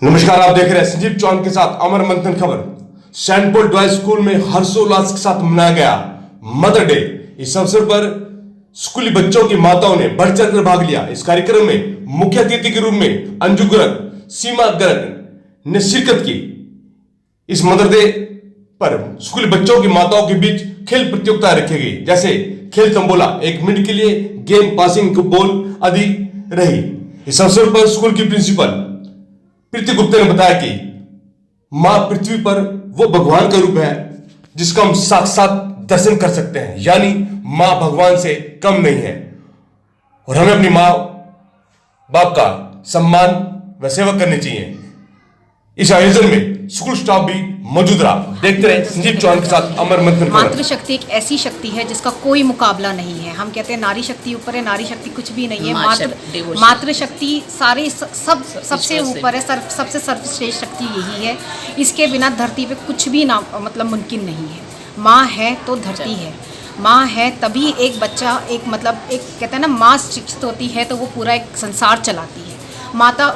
नमस्कार, आप देख रहे हैं संजीव चौहान के साथ अमर मंथन खबर। सेंट पॉल बॉयज स्कूल में हर्षोल्लास के साथ मनाया गया मदर डे। इस अवसर पर स्कूली बच्चों की माताओं ने बढ़ चढ़कर भाग लिया। इस कार्यक्रम में मुख्य अतिथि के रूप में अंजू गर्ग, सीमा गर्ग ने शिरकत की। इस मदर डे पर स्कूली बच्चों की माताओं के बीच खेल प्रतियोगिता रखी गई, जैसे खेल तंबोला, 1 मिनट के लिए गेम, पासिंग बॉल आदि रही। इस अवसर पर स्कूल की प्रिंसिपल प्रीति गुप्ता ने बताया कि मां पृथ्वी पर वो भगवान का रूप है जिसका हम साक्षात दर्शन कर सकते हैं, यानी मां भगवान से कम नहीं है और हमें अपनी मां बाप का सम्मान व सेवा करनी चाहिए। इस आयोजन में स्कूल स्टाफ भी मौजूद रहा। देखते रहे संजीव चौहान के साथ अमर मंथन। मातृशक्ति एक ऐसी शक्ति है जिसका कोई मुकाबला नहीं है। हम कहते हैं नारी शक्ति ऊपर है, नारी शक्ति कुछ भी नहीं है। मातृशक्ति सारे सबसे ऊपर है, सबसे सर्वश्रेष्ठ शक्ति यही है। इसके बिना धरती पे कुछ भी ना मतलब मुमकिन नहीं है। माँ है तो धरती है, माँ है तभी एक बच्चा एक कहते हैं ना, माँ शिक्षित होती है तो वो पूरा एक संसार चलाती है।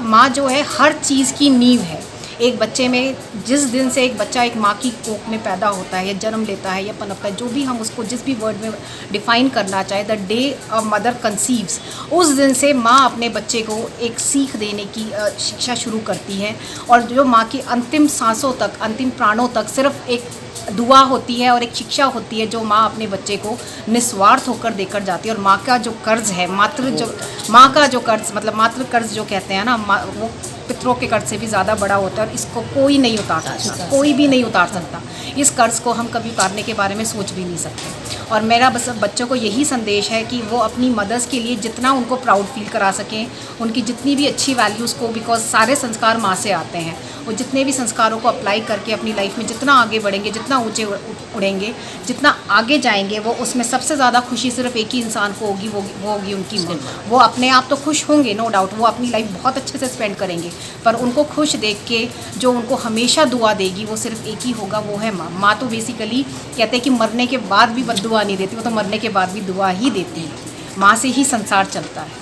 माँ जो है हर चीज़ की नींव है। एक बच्चे में जिस दिन से एक बच्चा एक माँ की कोख में पैदा होता है या जन्म लेता है या पनपता है, जो भी हम उसको जिस भी वर्ड में डिफाइन करना चाहे, the day a mother conceives, उस दिन से माँ अपने बच्चे को एक सीख देने की शिक्षा शुरू करती है। और जो माँ की अंतिम सांसों तक, अंतिम प्राणों तक सिर्फ एक दुआ होती है और एक शिक्षा होती है जो माँ अपने बच्चे को निस्वार्थ होकर देकर जाती है। और माँ का जो कर्ज है, माँ का जो कर्ज मतलब मातृ कर्ज जो कहते हैं ना, वो पितरों के कर्ज से भी ज़्यादा बड़ा होता है और इसको कोई नहीं उतार सकता, कोई भी नहीं उतार सकता। इस कर्ज को हम कभी उतारने के बारे में सोच भी नहीं सकते। और मेरा बस बच्चों को यही संदेश है कि वो अपनी मदर्स के लिए जितना उनको प्राउड फील करा सकें, उनकी जितनी भी अच्छी वैल्यूज़ को, बिकॉज सारे संस्कार माँ से आते हैं, वो जितने भी संस्कारों को अप्लाई करके अपनी लाइफ में जितना आगे बढ़ेंगे, जितना ऊंचे उड़ेंगे, जितना आगे जाएंगे, वो उसमें सबसे ज़्यादा खुशी सिर्फ एक ही इंसान को होगी, वो होगी उनकी माँ। वो अपने आप तो खुश होंगे, नो डाउट, वो अपनी लाइफ बहुत अच्छे से स्पेंड करेंगे, पर उनको खुश देख के जो उनको हमेशा दुआ देगी वो सिर्फ एक ही होगा, वो है माँ। माँ तो बेसिकली कहते हैं कि मरने के बाद भी दुआ नहीं देती, वो तो मरने के बाद भी दुआ ही देती है। माँ से ही संसार चलता है।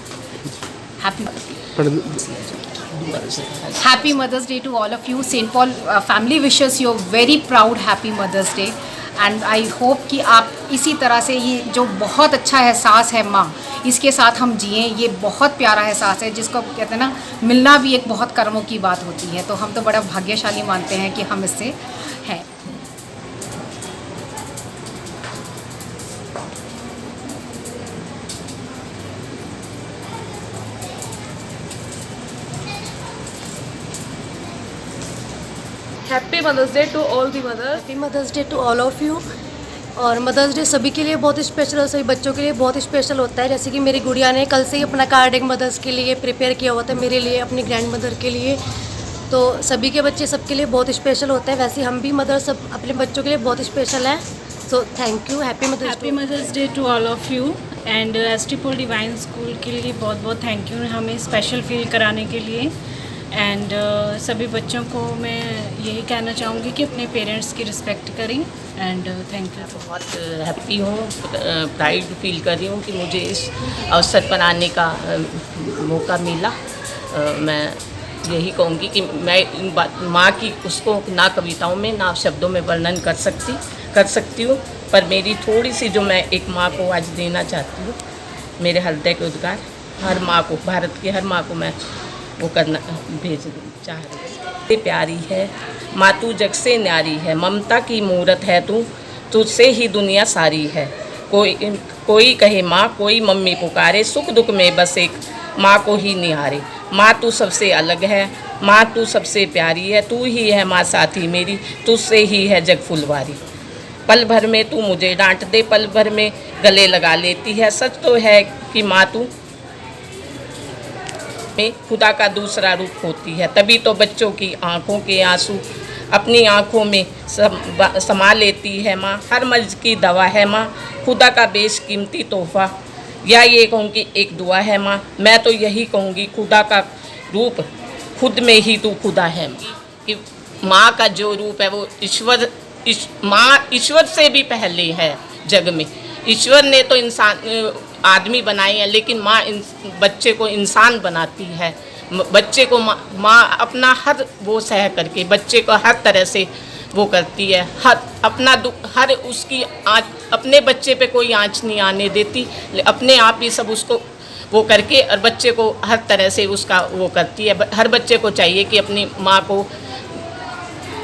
Happy Mother's Day to all of you. St. Paul family wishes you a very proud Happy Mother's Day. And I hope कि आप इसी तरह से ये जो बहुत अच्छा एहसास है माँ, इसके साथ हम जिएँ। ये बहुत प्यारा एहसास है जिसको कहते हैं ना, मिलना भी एक बहुत कर्मों की बात होती है। तो हम तो बड़ा भाग्यशाली मानते हैं कि हम इससे हैं। Happy Mother's Day to all the mothers. Happy Mother's Day to all of you. और मदर्स डे सभी के लिए बहुत स्पेशल और सभी बच्चों के लिए बहुत स्पेशल होता है। जैसे कि मेरी गुड़िया ने कल से ही अपना कार्ड एक मदर्स के लिए प्रिपेयर किया हुआ था, मेरे लिए, अपनी ग्रैंड मदर के लिए। तो सभी के बच्चे सबके लिए बहुत स्पेशल होता है। वैसे हम भी मदर सब अपने बच्चों के लिए बहुत स्पेशल हैं। So thank you. Happy Mother's Day to all of you. And ST Paul Divine School के लिए बहुत बहुत थैंक यू, हमें स्पेशल फील कराने के लिए। एंड सभी बच्चों को मैं यही कहना चाहूँगी कि अपने पेरेंट्स की रिस्पेक्ट करें। And thank you. बहुत हैप्पी हूँ, प्राइड फील कर रही हूँ कि मुझे इस अवसर पर आने का मौका मिला। मैं यही कहूँगी कि मैं माँ की उसको ना कविताओं में ना शब्दों में वर्णन कर सकती हूँ, पर मेरी थोड़ी सी जो मैं एक माँ को आज देना चाहती हूँ, मेरे हृदय के उद्गार हर माँ को, भारत की हर माँ को मैं वो करना भेज चाह रही। प्यारी है माँ तू, जग से न्यारी है, ममता की मूरत है तू, तुझसे ही दुनिया सारी है। कोई कहे माँ, कोई मम्मी पुकारे, सुख दुख में बस एक माँ को ही निहारे। माँ तू सबसे अलग है, माँ तू सबसे प्यारी है, तू ही है माँ साथी मेरी, तुझसे ही है जग फुलवारी। पल भर में तू मुझे डांट दे, पल भर में गले लगा लेती है। सच तो है कि माँ तू में खुदा का दूसरा रूप होती है, तभी तो बच्चों की आंखों के आंसू अपनी आंखों में समा लेती है माँ। हर मर्ज की दवा है माँ, खुदा का बेशकीमती तोहफा, या ये कहूँगी एक दुआ है माँ। मैं तो यही कहूँगी खुदा का रूप खुद में ही तू खुदा है। कि माँ का जो रूप है वो माँ ईश्वर से भी पहले है जग में। ईश्वर ने तो इंसान आदमी बनाए हैं, लेकिन माँ बच्चे को इंसान बनाती है। बच्चे को माँ अपना हर वो सह करके बच्चे को हर तरह से वो करती है, हर अपना हर उसकी आँच अपने बच्चे पे कोई आँच नहीं आने देती, अपने आप ही सब उसको वो करके और बच्चे को हर तरह से उसका वो करती है। हर बच्चे को चाहिए कि अपनी माँ को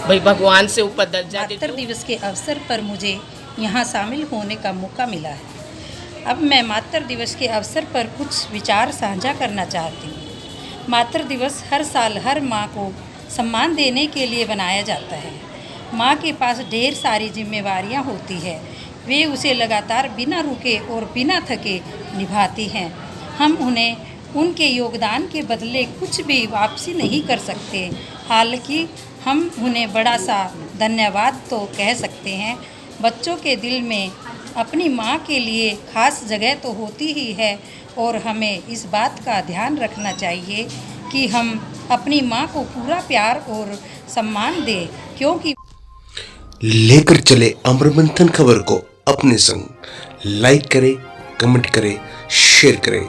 भाई भगवान से ऊपर दर्जा दे। मातृ दिवस के अवसर पर मुझे यहाँ शामिल होने का मौका मिला है। अब मैं मातृ दिवस के अवसर पर कुछ विचार साझा करना चाहती हूँ। मातृ दिवस हर साल हर माँ को सम्मान देने के लिए बनाया जाता है। माँ के पास ढेर सारी जिम्मेवारियाँ होती है, वे उसे लगातार बिना रुके और बिना थके निभाती हैं। हम उन्हें उनके योगदान के बदले कुछ भी वापसी नहीं कर सकते, हालांकि हम उन्हें बड़ा सा धन्यवाद तो कह सकते हैं। बच्चों के दिल में अपनी माँ के लिए खास जगह तो होती ही है और हमें इस बात का ध्यान रखना चाहिए कि हम अपनी माँ को पूरा प्यार और सम्मान दें, क्योंकि लेकर चले अमर मंथन खबर को अपने संग। लाइक करें, कमेंट करें, शेयर करें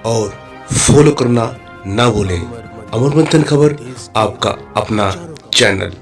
और फॉलो करना ना भूलें। अमर मंथन खबर आपका अपना चैनल।